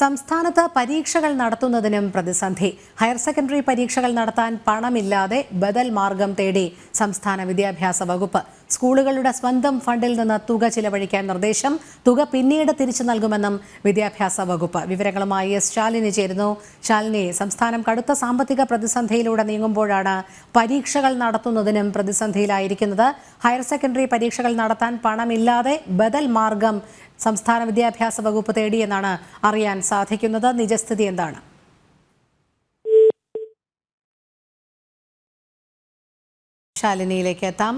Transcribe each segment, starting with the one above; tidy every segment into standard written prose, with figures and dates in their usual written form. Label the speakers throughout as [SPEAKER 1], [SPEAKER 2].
[SPEAKER 1] സംസ്ഥാനത്ത് പരീക്ഷകൾ നടത്തുന്നതിനും പ്രതിസന്ധി. ഹയർ സെക്കൻഡറി പരീക്ഷകൾ നടത്താൻ പണമില്ലാതെ ബദൽ മാർഗം തേടി സംസ്ഥാന വിദ്യാഭ്യാസ വകുപ്പ്. സ്കൂളുകളുടെ സ്വന്തം ഫണ്ടിൽ നിന്ന് തുക ചിലവഴിക്കാൻ നിർദ്ദേശം. തുക പിന്നീട് തിരിച്ചു നൽകുമെന്നും വിദ്യാഭ്യാസ വകുപ്പ്. വിവരങ്ങളുമായി എസ് ശാലിനി ചേരുന്നു. ശാലിനി, സംസ്ഥാനം കടുത്ത സാമ്പത്തിക പ്രതിസന്ധിയിലൂടെ നീങ്ങുമ്പോഴാണ് പരീക്ഷകൾ നടത്തുന്നതിനും പ്രതിസന്ധിയിലായിരിക്കുന്നത്. ഹയർ സെക്കൻഡറി പരീക്ഷകൾ നടത്താൻ പണമില്ലാതെ ബദൽ മാർഗം സംസ്ഥാന വിദ്യാഭ്യാസ വകുപ്പ് തേടിയെന്നാണ് അറിയാൻ സാധിക്കുന്നത്. നിജസ്ഥിതി എന്താണ്? ശാലിനിയിലേക്ക് എത്താം.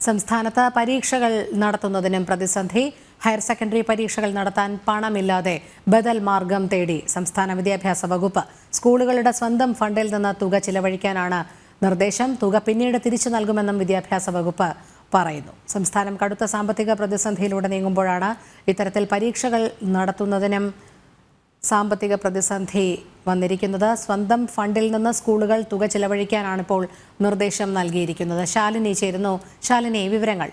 [SPEAKER 1] സംസ്ഥാനത്ത് പരീക്ഷകൾ നടത്തുന്നതിനും പ്രതിസന്ധി. ഹയർ സെക്കൻഡറി പരീക്ഷകൾ നടത്താൻ പണമില്ലാതെ ബദൽ മാർഗം തേടി സംസ്ഥാന വിദ്യാഭ്യാസ വകുപ്പ്. സ്കൂളുകളുടെ സ്വന്തം ഫണ്ടിൽ നിന്ന് തുക ചിലവഴിക്കാനാണ് നിർദ്ദേശം. തുക പിന്നീട് തിരിച്ചു നൽകുമെന്നും വിദ്യാഭ്യാസ വകുപ്പ് പറയുന്നു. സംസ്ഥാനം കടുത്ത സാമ്പത്തിക പ്രതിസന്ധിയിലൂടെ നീങ്ങുമ്പോഴാണ് ഇത്തരത്തിൽ പരീക്ഷകൾ നടത്തുന്നതിനും സാമ്പത്തിക പ്രതിസന്ധി വന്നിരിക്കുന്നത്. സ്വന്തം ഫണ്ടിൽ നിന്ന് സ്കൂളുകൾ തുക ചിലവഴിക്കാനാണ് ഇപ്പോൾ നിർദ്ദേശം നൽകിയിരിക്കുന്നത്. ശാലിനി ചേരുന്നു. ശാലിനി, വിവരങ്ങൾ.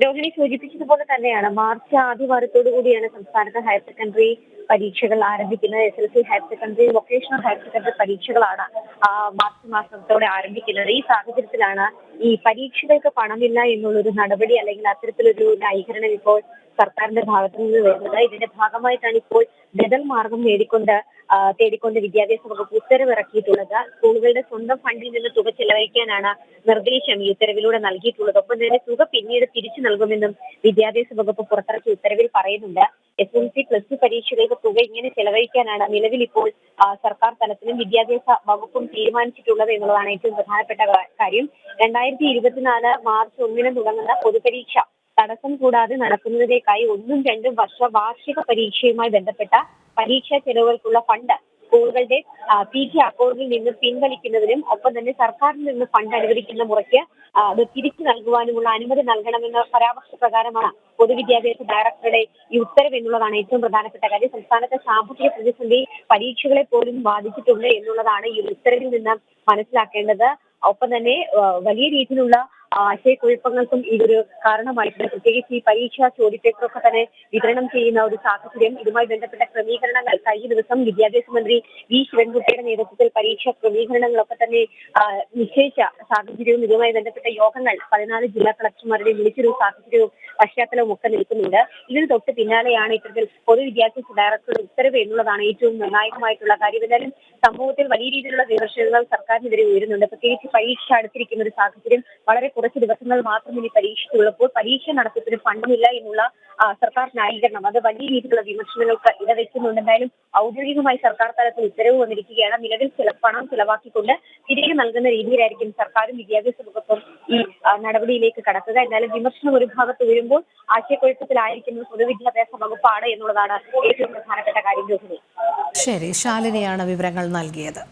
[SPEAKER 2] രോഹിണി സൂചിപ്പിച്ചതുപോലെ തന്നെയാണ് മാർച്ച് ആദ്യവാരത്തോടു കൂടിയാണ് സംസ്ഥാനത്ത് ഹയർ സെക്കൻഡറി പരീക്ഷകൾ ആരംഭിക്കുന്നത്. SSLC higher secondary, vocational higher secondary പരീക്ഷകളാണ് മാർച്ച് മാസത്തോടെ ആരംഭിക്കുന്നത്. ഈ സാഹചര്യത്തിലാണ് ഈ പരീക്ഷകൾക്ക് പണമില്ല എന്നുള്ളൊരു നടപടി അല്ലെങ്കിൽ അത്തരത്തിലൊരു ന്യായീകരണം ഇപ്പോൾ സർക്കാരിന്റെ ഭാഗത്തു നിന്ന് വരുന്നത്. ഇതിന്റെ ഭാഗമായിട്ടാണ് ഇപ്പോൾ ബദൽ മാർഗം തേടിക്കൊണ്ട് വിദ്യാഭ്യാസ വകുപ്പ് ഉത്തരവിറക്കിയിട്ടുള്ളത്. സ്കൂളുകളുടെ സ്വന്തം ഫണ്ടിൽ നിന്ന് തുക ചെലവഴിക്കാനാണ് നിർദ്ദേശം ഈ ഉത്തരവിലൂടെ നൽകിയിട്ടുള്ളത്. ഒപ്പം തന്നെ തുക പിന്നീട് തിരിച്ചു നൽകുമെന്നും വിദ്യാഭ്യാസ വകുപ്പ് പുറത്തിറക്കിയ ഉത്തരവിൽ പറയുന്നുണ്ട്. SSLC +2 പരീക്ഷകൾക്ക് തുക ഇങ്ങനെ ചെലവഴിക്കാനാണ് നിലവിൽ ഇപ്പോൾ സർക്കാർ തലത്തിലും വിദ്യാഭ്യാസ വകുപ്പും തീരുമാനിച്ചിട്ടുള്ളത് എന്നുള്ളതാണ് ഏറ്റവും പ്രധാനപ്പെട്ട കാര്യം. 2024 മാർച്ച് 1 തുടങ്ങുന്ന പൊതുപരീക്ഷ തടസ്സം കൂടാതെ നടക്കുന്നതിലേക്കായി 1ഉം 2ഉം വർഷ വാർഷിക പരീക്ഷയുമായി ബന്ധപ്പെട്ട പരീക്ഷാ ചെലവുകൾക്കുള്ള ഫണ്ട് സ്കൂളുകളുടെ PT അക്കൗണ്ടിൽ നിന്ന് പിൻവലിക്കുന്നതിനും ഒപ്പം തന്നെ സർക്കാരിൽ നിന്ന് ഫണ്ട് അനുവദിക്കുന്ന മുറയ്ക്ക് അത് തിരിച്ചു നൽകുവാനുമുള്ള അനുമതി നൽകണമെന്ന പരാമർശ പ്രകാരമാണ് പൊതുവിദ്യാഭ്യാസ ഡയറക്ടറുടെ ഈ ഉത്തരവ് എന്നുള്ളതാണ് ഏറ്റവും പ്രധാനപ്പെട്ട കാര്യം. സംസ്ഥാനത്തെ സാമ്പത്തിക പ്രതിസന്ധി പരീക്ഷകളെ പോലും ബാധിച്ചിട്ടുണ്ട് എന്നുള്ളതാണ് ഈ ഉത്തരവിൽ നിന്ന് മനസ്സിലാക്കേണ്ടത്. ഒപ്പം തന്നെ വലിയ രീതിയിലുള്ള ആശയക്കുഴപ്പങ്ങൾക്കും ഇതൊരു കാരണമായിട്ടുണ്ട്. പ്രത്യേകിച്ച് ഈ പരീക്ഷാ ചോദ്യപേപ്പറൊക്കെ തന്നെ വിതരണം ചെയ്യുന്ന ഒരു സാഹചര്യം, ഇതുമായി ബന്ധപ്പെട്ട ക്രമീകരണങ്ങൾ കഴിഞ്ഞ ദിവസം വിദ്യാഭ്യാസ മന്ത്രി V ശിവൻകുട്ടിയുടെ നേതൃത്വത്തിൽ പരീക്ഷാ ക്രമീകരണങ്ങളൊക്കെ തന്നെ നിശ്ചയിച്ച സാഹചര്യവും ഇതുമായി ബന്ധപ്പെട്ട യോഗങ്ങൾ 14 ജില്ലാ കളക്ടർമാരുടെ വിളിച്ചൊരു സാഹചര്യവും പശ്ചാത്തലവും ഒക്കെ നിൽക്കുന്നുണ്ട്. ഇതിന് തൊട്ട് പിന്നാലെയാണ് ഇത്തരത്തിൽ പൊതുവിദ്യാഭ്യാസ ഡയറക്ടറുടെ ഉത്തരവ് എന്നുള്ളതാണ് ഏറ്റവും നിർണായകമായിട്ടുള്ള കാര്യം. എന്നാലും സംഭവത്തിൽ വലിയ രീതിയിലുള്ള വിമർശനങ്ങൾ സർക്കാരിനെതിരെ ഉയരുന്നുണ്ട്. പ്രത്യേകിച്ച് പരീക്ഷ അടുത്തിരിക്കുന്ന ഒരു സാഹചര്യം, വളരെ കുറച്ച് ദിവസങ്ങൾ മാത്രം ഇനി പരീക്ഷയ്ക്കുള്ളപ്പോൾ പരീക്ഷ നടത്തിപ്പിന് ഫണ്ടുമില്ല എന്നുള്ള സർക്കാർ ന്യായീകരണം അത് വലിയ രീതിയിലുള്ള വിമർശനങ്ങൾക്ക് ഇടവെക്കുന്നുണ്ട്. എന്തായാലും ഔദ്യോഗികമായി സർക്കാർ തലത്തിൽ ഉത്തരവ് വന്നിരിക്കുകയാണ്. നിലവിൽ പണം ചിലവാക്കിക്കൊണ്ട് തിരികെ നൽകുന്ന രീതിയിലായിരിക്കും സർക്കാരും വിദ്യാഭ്യാസ വകുപ്പും ഈ നടപടിയിലേക്ക് കടക്കുക. എന്നാലും വിമർശനം ഒരു ഭാഗത്ത് ഉയരുമ്പോൾ ആശയക്കുഴപ്പത്തിലായിരിക്കുന്നത് പൊതുവിദ്യാഭ്യാസ വകുപ്പാണ് എന്നുള്ളതാണ് ഏറ്റവും പ്രധാനപ്പെട്ട കാര്യം.
[SPEAKER 1] ശരി, ശാലിനിയാണ് വിവരങ്ങൾ നൽകിയത്.